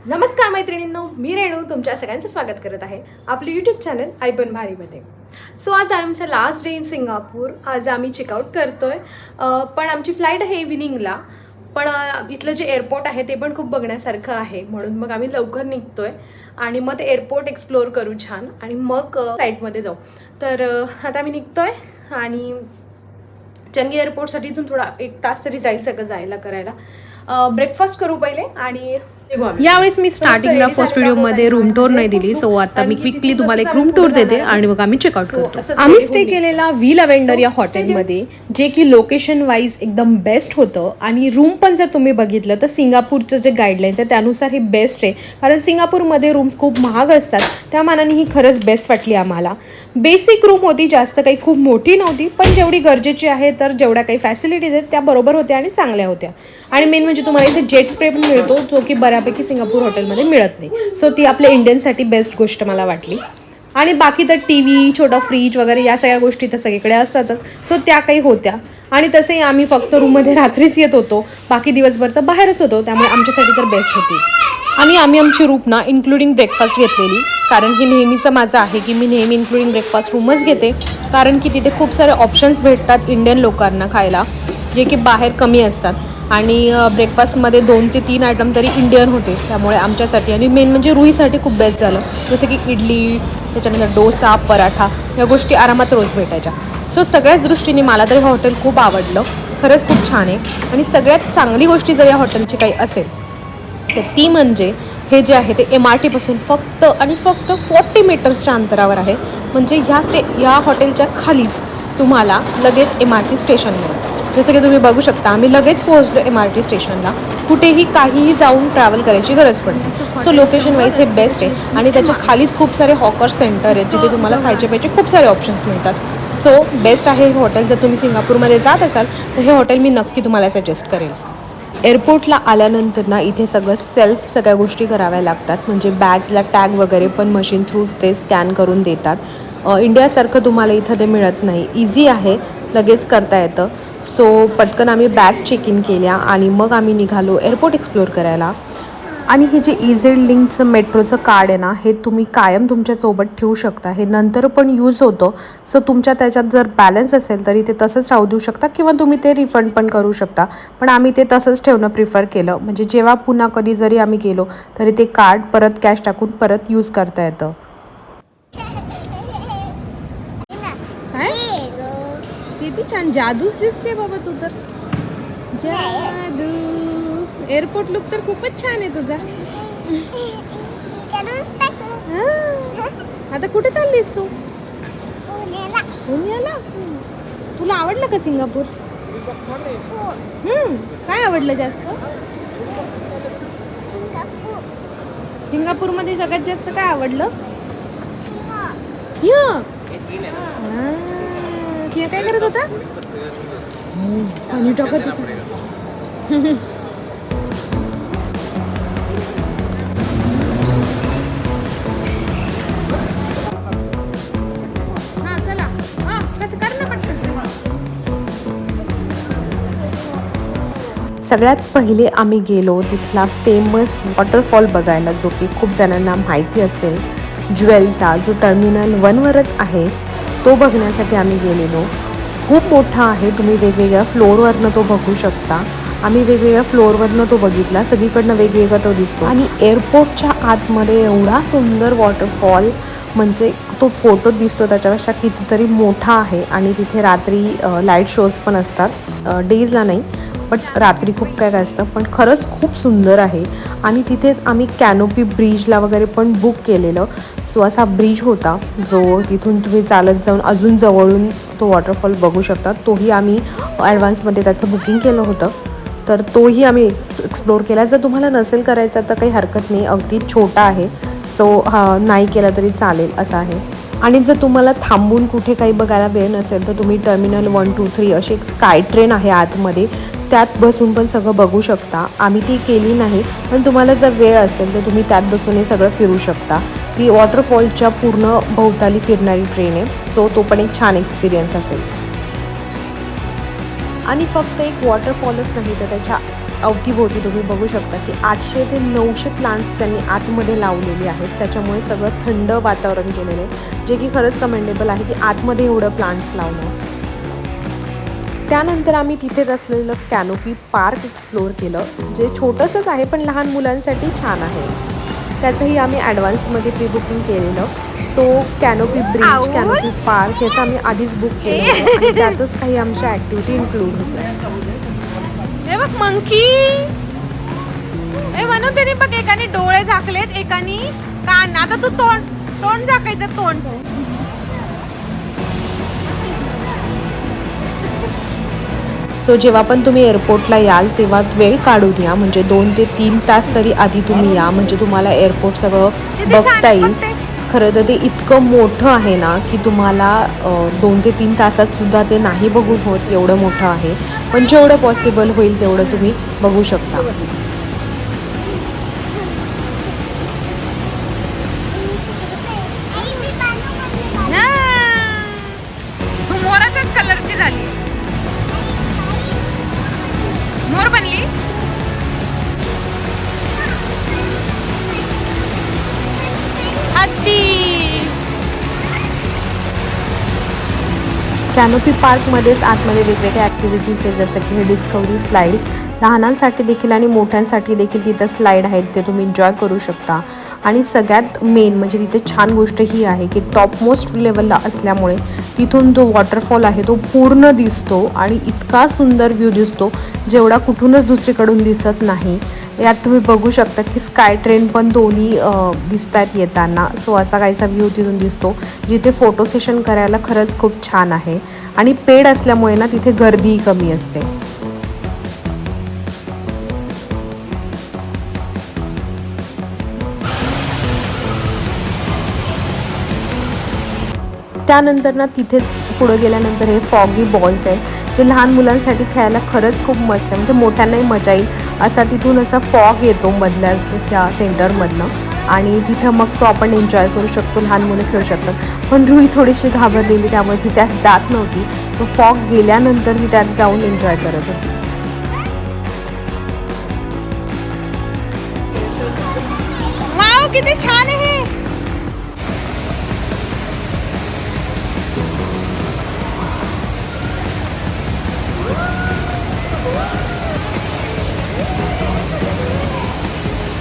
नमस्कार मैत्रिणींनो, मी रेणू तुमच्या सगळ्यांचं स्वागत करत आहे आपलं यूट्यूब चॅनल आयबन भारीमध्ये. सो आज आमचं लास्ट डे इन सिंगापूर. आज आम्ही चेकआउट करतोय, पण आमची फ्लाईट आहे इव्हिनिंगला. पण इथलं जे एअरपोर्ट आहे ते पण खूप बघण्यासारखं आहे, म्हणून मग आम्ही लवकर निघतोय आणि मग ते एअरपोर्ट एक्सप्लोअर करू छान आणि मग फ्लाईटमध्ये जाऊ. तर आता आम्ही निघतोय आणि चंगी एअरपोर्टसाठी इथून थोडा 1 तास तरी जाईल सगळं जायला करायला. ब्रेकफास्ट करू पहिले आणि यावेळेस मी स्टार्टिंगला फर्स्ट व्हिडिओमध्ये रूम टूर नाही दिली, सो आता मी क्विकली तुम्हाला एक रूम टूर देते आणि मग आम्ही चेकआउट करतो. आम्ही स्टे केलेला व्ही लव्हेंडर या हॉटेलमध्ये, जे की लोकेशन वाईज एकदम बेस्ट होतं आणि रूम पण जर तुम्ही बघितलं तर सिंगापूरचं जे गाईडलाईन्स आहे त्यानुसार हे बेस्ट आहे. कारण सिंगापूरमध्ये रूम्स खूप महाग असतात, त्या मानाने ही खरंच बेस्ट वाटली आम्हाला. बेसिक रूम होती, जास्त काही खूप मोठी नव्हती, पण जेवढी गरजेची आहे तर जेवढ्या काही फॅसिलिटीज आहेत त्या बरोबर होत्या आणि चांगल्या होत्या. आणि मेन म्हणजे तुम्हाला इथे जेट स्प्रे पण मिळतो, जो की बऱ्यापैकी सिंगापूर हॉटेलमध्ये मिळत नाही. सो ती आपल्या इंडियनसाठी बेस्ट गोष्ट मला वाटली. आणि बाकी तर टी व्ही, छोटा फ्रीज वगैरे या सगळ्या गोष्टी तर सगळीकडे असतातच, सो त्या काही होत्या. आणि तसेही आम्ही फक्त रूममध्ये रात्रीच येत होतो, बाकी दिवसभर तर बाहेरच होतो, त्यामुळे आमच्यासाठी तर बेस्ट होती. आणि आम्ही आमची रूम ना इन्क्लुडिंग ब्रेकफास्ट घेतलेली, कारण हे नेहमीचं माझं आहे की मी नेहमी इन्क्लुडिंग ब्रेकफास्ट रूमच घेते, कारण की तिथे खूप सारे ऑप्शन्स भेटतात इंडियन लोकांना खायला, जे की बाहेर कमी असतात. आणि ब्रेकफास्टमध्ये 2 ते 3 आयटम तरी इंडियन होते, त्यामुळे आमच्यासाठी आणि मेन म्हणजे रुईसाठी खूप बेस्ट झालं. जसं की इडली, त्याच्यानंतर डोसा, पराठा या गोष्टी आरामात रोज भेटायच्या. सो सगळ्याच दृष्टीने मला तर हे हॉटेल खूप आवडलं, खरंच खूप छान आहे. आणि सगळ्यात चांगली गोष्टी जर या हॉटेलची काही असेल तर ती म्हणजे हे जे आहे ते MRT पासून फक्त आणि फक्त 40 मीटर्सच्या अंतरावर आहे. म्हणजे ह्या हॉटेलच्या खालीच तुम्हाला लगेच MRT स्टेशन मिळेल. जसं की तुम्ही बघू शकता, आम्ही लगेच पोहोचलो MRT स्टेशनला. कुठेही काहीही जाऊन ट्रॅव्हल करायची गरज पडते. सो लोकेशन वाईज हे बेस्ट आहे. आणि त्याच्या खालीच खूप सारे हॉकर सेंटर आहेत, जिथे तुम्हाला खायचे प्यायचे खूप सारे ऑप्शन्स मिळतात. सो बेस्ट आहे हे हॉटेल. जर तुम्ही सिंगापूरमध्ये जात असाल तर हे हॉटेल मी नक्की तुम्हाला सजेस्ट करेन. एअरपोर्टला आल्यानंतर ना इथे सगळ्या गोष्टी कराव्या लागतात. म्हणजे बॅग्सला टॅग वगैरे पण मशीन थ्रूच ते स्कॅन करून देतात. इंडियासारखं तुम्हाला इथं ते मिळत नाही. इझी आहे, लगेच करता येतं. सो पटकन आम्ही बॅग चेक इन केल्या आणि मग आम्ही निघालो एअरपोर्ट एक्सप्लोअर करायला. आणि हे जे इझेड लिंकचं मेट्रोचं कार्ड आहे ना, हे तुम्ही कायम तुमच्यासोबत ठेवू शकता. हे नंतर पण यूज होतं. सो तुमच्या त्याच्यात जर बॅलन्स असेल तरी ते तसंच राहू देऊ शकता किंवा तुम्ही ते रिफंड पण करू शकता. पण आम्ही ते तसंच ठेवणं प्रिफर केलं, म्हणजे जेव्हा पुन्हा कधी जरी आम्ही गेलो तरी ते कार्ड परत कॅश टाकून परत यूज करता येतं. किती छान जादूच दिसते बाबा तू तर. जादू. एअरपोर्ट लुक तर खूपच छान आहे तुझा. आता कुठे चाललीस तू? पुण्याला. तुला आवडलं का सिंगापूर? काय आवडलं जास्त? सिंगापूरमध्ये सगळ्यात जास्त काय आवडलं? सिंह. सिंह काय करत होता? पाणी टाकत होता. सगळ्यात पहिले आम्ही गेलो तिथला फेमस वॉटरफॉल बघायला, जो की खूप जणांना माहिती असेल. ज्वेलचा जो टर्मिनल 1वरच आहे, तो बघण्यासाठी आम्ही गेलेलो. खूप मोठा आहे, तुम्ही वेगवेगळ्या फ्लोअरवरनं तो बघू शकता. आम्ही वेगवेगळ्या फ्लोअरवरनं तो बघितला, सगळीकडनं वेगवेगळा तो दिसतो. आणि एअरपोर्टच्या आतमध्ये एवढा सुंदर वॉटरफॉल, म्हणजे तो फोटो दिसतो त्याच्यापेक्षा कितीतरी मोठा आहे. आणि तिथे रात्री लाईट शोज पण असतात, डेजला नाही बट रात्री खूप काय असतं, पण खरंच खूप सुंदर आहे. आणि तिथेच आम्ही कॅनोपी ब्रिजला वगैरे पण बुक केलेलं. सो असा ब्रिज होता, जो तिथून तुम्ही चालत जाऊन अजून जवळून तो वॉटरफॉल बघू शकता. तोही आम्ही ॲडव्हान्समध्ये त्याचं बुकिंग केलं होतं, तर तोही आम्ही एक्सप्लोअर केला. जर तुम्हाला नसेल करायचा तर काही हरकत नाही, अगदी छोटा आहे. सो नाही केला तरी चालेल असं आहे. आणि जर तुम्हाला थांबून कुठे काही बघायला वेळ नसेल तर तुम्ही टर्मिनल 1, 2, 3 अशी एक स्काय ट्रेन आहे आतमध्ये, त्यात बसून पण सगळं बघू शकता. आम्ही ती केली नाही, पण तुम्हाला जर वेळ असेल तर तुम्ही त्यात बसून हे सगळं फिरू शकता. ती वॉटरफॉलच्या पूर्ण भोवताली फिरणारी ट्रेन आहे. सो तो पण एक छान एक्सपिरियन्स असेल. आणि फक्त एक वॉटरफॉलच नाही तर त्याच्या अवतीभोवती तुम्ही बघू शकता की 800 ते 900 प्लांट्स त्यांनी आतमध्ये लावलेले आहेत. त्याच्यामुळे सगळं थंड वातावरण केलेलं आहे, जे की खरंच कमेंडेबल आहे की आतमध्ये एवढं प्लांट्स लावणं. त्यानंतर आम्ही तिथेच असलेलं कॅनोपी पार्क एक्सप्लोअर केलं, जे छोटंसंच आहे पण लहान मुलांसाठी छान आहे. त्याचंही आम्ही ॲडव्हान्समध्ये प्री बुकिंग केलेलं. So canopy bridge, canopy park याचं आम्ही आधीच बुक केलं होतं आणि त्यातच काही आमच्या ॲक्टिव्हिटी इन्क्लूड होत्या. हे बघ मंकी, म्हणून त्याने बघ एकाने डोळे झाकलेत, एकाने कान. आता तू तोंड झाकायचं, तोंड. सो जेव्हा पण तुम्ही एअरपोर्टला याल तेव्हा वेळ काढून या, म्हणजे 2 ते 3 तास तरी आधी तुम्ही या, म्हणजे तुम्हाला एअरपोर्ट सगळं बघता येईल. खरं तर ते इतकं मोठं आहे ना की तुम्हाला 2 ते 3 तासात सुद्धा ते नाही बघू होत, एवढं मोठं आहे. पण जेवढं पॉसिबल होईल तेवढं तुम्ही बघू शकता. मोराच्याच कलरची झाली, मोर बनली. कॅनोपी पार्कमध्येच आतमध्ये वेगवेगळ्या ॲक्टिव्हिटीज आहेत, जसं की हे डिस्कवरी स्लाईड्स. लहानांसाठी देखील आणि मोठ्यांसाठी देखील तिथं स्लाईड आहेत, ते तुम्ही एन्जॉय करू शकता. आणि सगळ्यात मेन म्हणजे तिथे छान गोष्ट ही आहे की टॉप मोस्ट लेवलला असल्यामुळे तिथून जो वॉटरफॉल आहे तो पूर्ण दिसतो आणि इतका सुंदर व्ह्यू दिसतो, जेवढा कुठूनच दुसरीकडून दिसत नाही. यात तुम्ही बघू शकता की स्काय ट्रेन पण दोन्ही दिसतात येताना. सो असा काहीसा व्ह्यू तिथून दिसतो, जिथे फोटो सेशन करायला खरंच खूप छान आहे. आणि पेड असल्यामुळे ना तिथे गर्दीही कमी असते. त्यानंतर ना तिथेच पुढं गेल्यानंतर हे फॉगी बॉल्स आहे, जे लहान मुलांसाठी खेळायला खरंच खूप मस्त आहे, म्हणजे मोठ्यांनाही मजा येईल असा. तिथून असा फॉग येतो मधल्या त्या सेंटरमधनं आणि तिथं मग तो आपण एन्जॉय करू शकतो, लहान मुलं खेळू शकतात. पण रुई थोडीशी घाबरलेली, त्यामुळे ती त्यात जात नव्हती. तो फॉग गेल्यानंतर ती त्यात जाऊन एन्जॉय करत होती. वाव, किती छान आहे.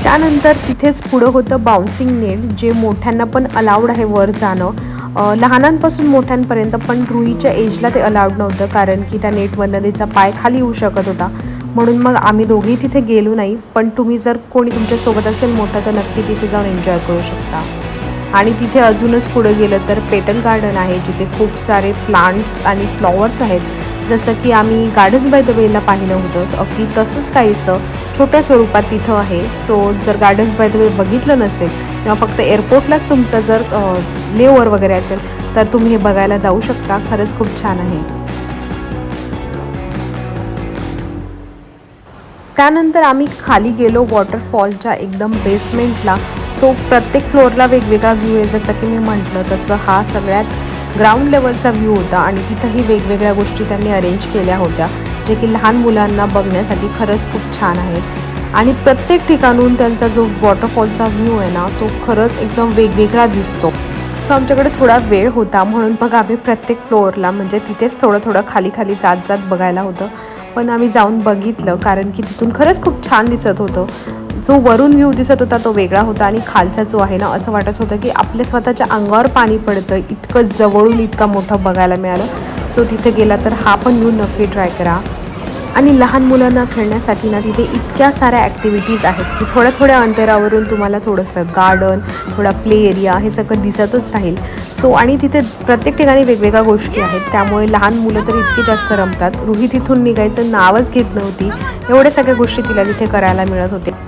त्यानंतर तिथेच पुढं होतं बाउन्सिंग नेट, जे मोठ्यांना पण अलाउड आहे वर जाणं, लहानांपासून मोठ्यांपर्यंत. पण रुईच्या एजला ते अलाउड नव्हतं, कारण की त्या नेटमधनं तिचा पाय खाली येऊ शकत होता. म्हणून मग आम्ही दोघेही तिथे गेलो नाही. पण तुम्ही जर कोणी तुमच्यासोबत असेल मोठं तर नक्की तिथे जाऊन एन्जॉय करू शकता. आणि तिथे अजूनच पुढं गेलं तर पेटल गार्डन आहे, जिथे खूप सारे प्लांट्स आणि फ्लॉवर्स आहेत, जसं की आम्ही गार्डन्स बाय द वेला पाहिलं होतं. अगदी तसंच काहीसं छोट्या स्वरूपात तिथं आहे. सो जर गार्डन्स बाय द वे बघितलं नसेल किंवा फक्त एअरपोर्टलाच तुमचं जर लेओव्हर वगैरे असेल तर तुम्ही हे बघायला जाऊ शकता. खरंच खूप छान आहे. त्यानंतर आम्ही खाली गेलो वॉटरफॉलच्या एकदम बेसमेंटला. सो प्रत्येक फ्लोअरला वेगवेगळा व्ह्यू आहे. जसं की मी म्हटलं तसं हा सगळ्यात ग्राउंड लेवलचा व्ह्यू होता आणि तिथंही वेगवेगळ्या गोष्टी त्यांनी अरेंज केल्या होत्या, जे की लहान मुलांना बघण्यासाठी खरंच खूप छान आहेत. आणि प्रत्येक ठिकाणून त्यांचा जो वॉटरफॉलचा व्ह्यू आहे ना तो खरंच एकदम वेगवेगळा दिसतो. सो आमच्याकडे थोडा वेळ होता म्हणून बघ आम्ही प्रत्येक फ्लोअरला म्हणजे तिथेच थोडं थोडं खाली खाली जात जात बघायला होतं. पण आम्ही जाऊन बघितलं, कारण की तिथून खरंच खूप छान दिसत होतं. जो वरून व्ह्यू दिसत होता तो वेगळा होता आणि खालचा जो आहे ना असं वाटत होतं की आपल्या स्वतःच्या अंगावर पाणी पडतं, इतकं जवळून इतका मोठा बघायला मिळालं. सो तिथे गेला तर हा पण व्ह्यू नक्की ट्राय करा. आणि लहान मुलांना खेळण्यासाठी ना तिथे इतक्या साऱ्या ॲक्टिव्हिटीज आहेत की थोड्या थोड्या अंतरावरून तुम्हाला थोडंसं गार्डन, थोडा प्ले एरिया हे सगळं दिसतच राहील. सो आणि तिथे प्रत्येक ठिकाणी वेगवेगळ्या गोष्टी आहेत, त्यामुळे लहान मुलं तर इतकी जास्त रमतात. रुही तिथून निघायचं नावच घेत नव्हती, एवढ्या सगळ्या गोष्टी तिला तिथे करायला मिळत होते.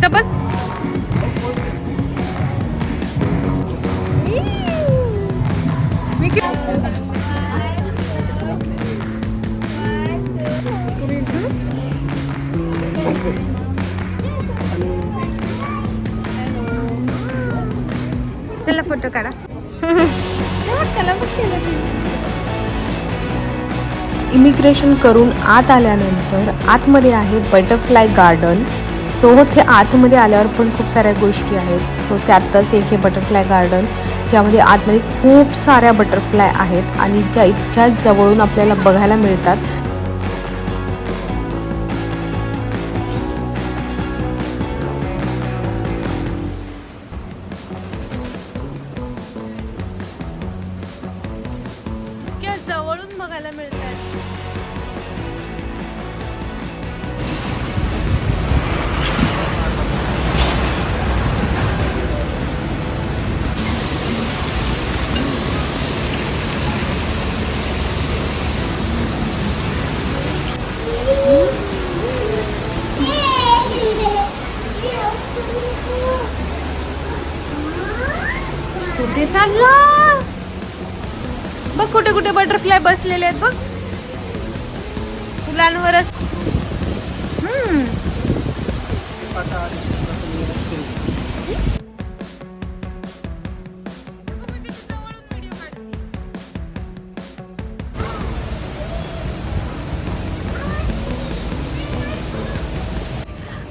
इथं बस. त्याला फोटो काढा. इमिग्रेशन करून आत आल्यानंतर आतमध्ये आहे बटरफ्लाय गार्डन. सो ते आतमध्ये आल्यावर पण खूप साऱ्या गोष्टी आहेत. सो त्यातच एक हे बटरफ्लाय गार्डन, ज्यामध्ये आतमध्ये खूप साऱ्या बटरफ्लाय आहेत आणि ज्या इतक्या जवळून आपल्याला बघायला मिळतात. जवळून बघायला मिळतात. कुठे चालला बघ, कुठे कुठे बटरफ्लाय बसलेले आहेत बघ फुलांवरच.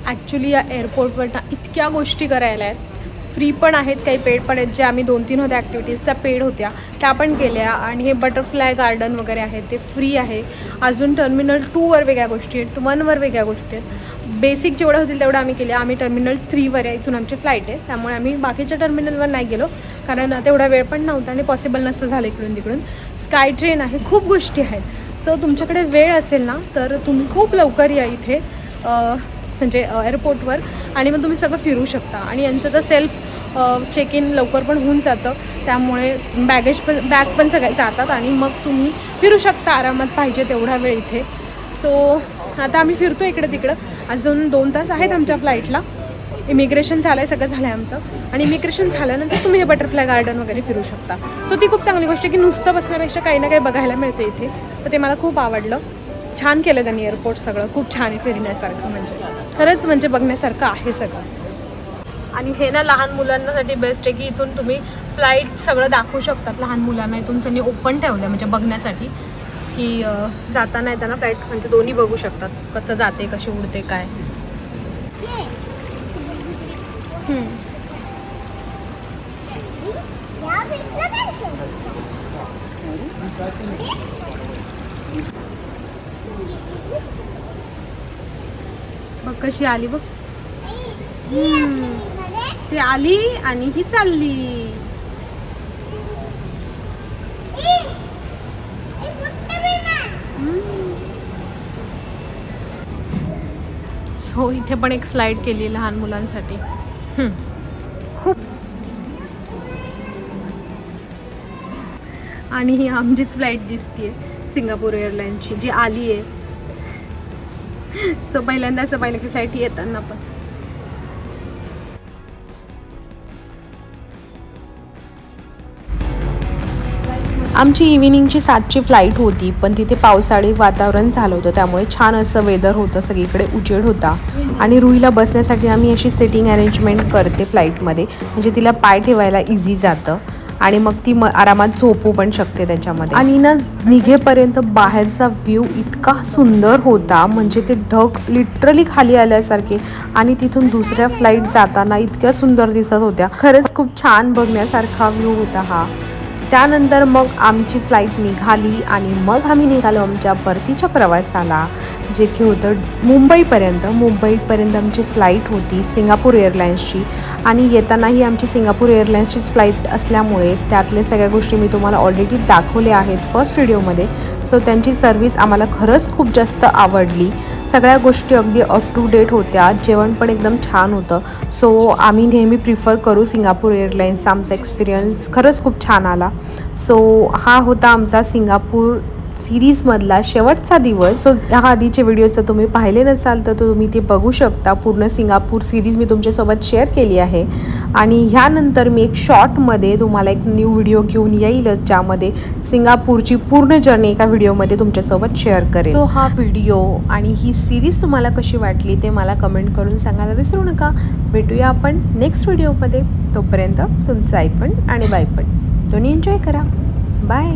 ॲक्च्युली या एअरपोर्टवर ना इतक्या गोष्टी करायला आहेत. फ्री पण आहेत, काही पेड पण आहेत. जे आम्ही 2-3 होत्या ॲक्टिव्हिटीज त्या पेड होत्या, त्या पण केल्या. आणि हे बटरफ्लाय गार्डन वगैरे आहे ते फ्री आहे. अजून टर्मिनल 2वर वेगळ्या गोष्टी आहेत, 1वर वेगळ्या गोष्टी आहेत. बेसिक जेवढं होतील तेवढं आम्ही केल्या. आम्ही टर्मिनल 3वर आहे, इथून आमची फ्लाईट आहे, त्यामुळे आम्ही बाकीच्या टर्मिनलवर नाही गेलो, कारण तेवढा वेळ पण नव्हता आणि पॉसिबल नसतं झालं इकडून तिकडून. स्काय ट्रेन आहे, खूप गोष्टी आहेत. सो तुमच्याकडे वेळ असेल ना तर तुम्ही खूप लवकर या इथे म्हणजे एअरपोर्टवर, आणि मग तुम्ही सगळं फिरू शकता. आणि यांचं तर सेल्फ चेक इन लवकर पण होऊन जातं, त्यामुळे बॅग पण सगळे जातात आणि मग तुम्ही फिरू शकता आरामात पाहिजे तेवढा वेळ इथे. सो आता आम्ही फिरतो इकडे तिकडं. अजून 2 तास आहेत आमच्या फ्लाईटला. इमिग्रेशन झालं आहे, सगळं झालं आहे आमचं. आणि इमिग्रेशन झाल्यानंतर तुम्ही हे बटरफ्लाय गार्डन वगैरे फिरू शकता. सो ती खूप चांगली गोष्ट आहे की नुसतं बसण्यापेक्षा काही ना काही बघायला मिळते इथे. तर ते मला खूप आवडलं. छान केलं त्यांनी एअरपोर्ट, सगळं खूप छान आहे फिरण्यासारखं, म्हणजे खरंच म्हणजे बघण्यासारखं आहे सगळं. आणि हे ना लहान मुलांसाठी बेस्ट आहे की इथून तुम्ही फ्लाईट सगळं दाखवू शकतात लहान मुलांना. इथून त्यांनी ओपन ठेवलं म्हणजे बघण्यासाठी, की जाताना येताना फ्लाईट म्हणजे दोन्ही बघू शकतात, कसं जाते, कशी उडते, काय. बघ कशी आली बघ. ती आली आणि ही चालली. हो, इथे पण एक स्लाइड केली लहान मुलांसाठी. खूप. आणि ही आमचीच फ्लाईट दिसतीये सिंगापूर एअरलाईनची, जी आली आहे. सो पहिल्यांदा असं पाहिलं की फ्लाईट येताना पण. आमची इव्हिनिंगची 7ची फ्लाईट होती, पण तिथे पावसाळी वातावरण झालं होतं, त्यामुळे छान असं वेदर होतं, सगळीकडे उजेड होता. आणि रुईला बसण्यासाठी आम्ही अशी सिटिंग अरेंजमेंट करते फ्लाईटमध्ये, म्हणजे तिला पाय ठेवायला इझी जातं आणि मग ती आरामात झोपू पण शकते त्याच्यामध्ये. आणि ना निघेपर्यंत बाहेरचा व्ह्यू इतका सुंदर होता, म्हणजे ते ढग लिटरली खाली आल्यासारखे, आणि तिथून दुसऱ्या फ्लाईट जाताना इतक्या सुंदर दिसत होत्या. खरंच खूप छान बघण्यासारखा व्ह्यू होता हा. त्यानंतर मग आमची फ्लाईट निघाली आणि मग आम्ही निघालो आमच्या परतीच्या प्रवासाला, जे की होतं मुंबईपर्यंत आमची फ्लाईट होती सिंगापूर एअरलाईन्सची. आणि येतानाही आमची सिंगापूर एअरलाईन्सचीच फ्लाईट असल्यामुळे त्यातल्या सगळ्या गोष्टी मी तुम्हाला ऑलरेडी दाखवल्या आहेत फर्स्ट व्हिडिओमध्ये. सो त्यांची सर्विस आम्हाला खरंच खूप जास्त आवडली. सगळ्या गोष्टी अगदी अप टू डेट होत्या, जेवण पण एकदम छान होतं. सो आम्ही नेहमी प्रिफर करू सिंगापूर एअरलाईन्सचा. आमचा एक्सपिरियन्स खरंच खूप छान आला. सो हा होता आमचा सिरीजमधला शेवटचा दिवस. सो ह्या आधीचे व्हिडिओ जर तुम्ही पाहिले नसाल तर तुम्ही ते बघू शकता. पूर्ण सिंगापूर सिरीज मी तुमच्यासोबत शेअर केली आहे आणि ह्यानंतर मी एक शॉर्टमध्ये तुम्हाला एक न्यू व्हिडिओ घेऊन येईलच ज्यामध्ये सिंगापूरची पूर्ण जर्नी एका व्हिडिओमध्ये तुमच्यासोबत शेअर करेल. सो हा व्हिडिओ आणि ही सिरीज तुम्हाला कशी वाटली ते मला कमेंट करून सांगायला विसरू नका. भेटूया आपण नेक्स्ट व्हिडिओमध्ये. तोपर्यंत तुमचं ऐकण आणि बायपण दोन्ही एन्जॉय करा. बाय.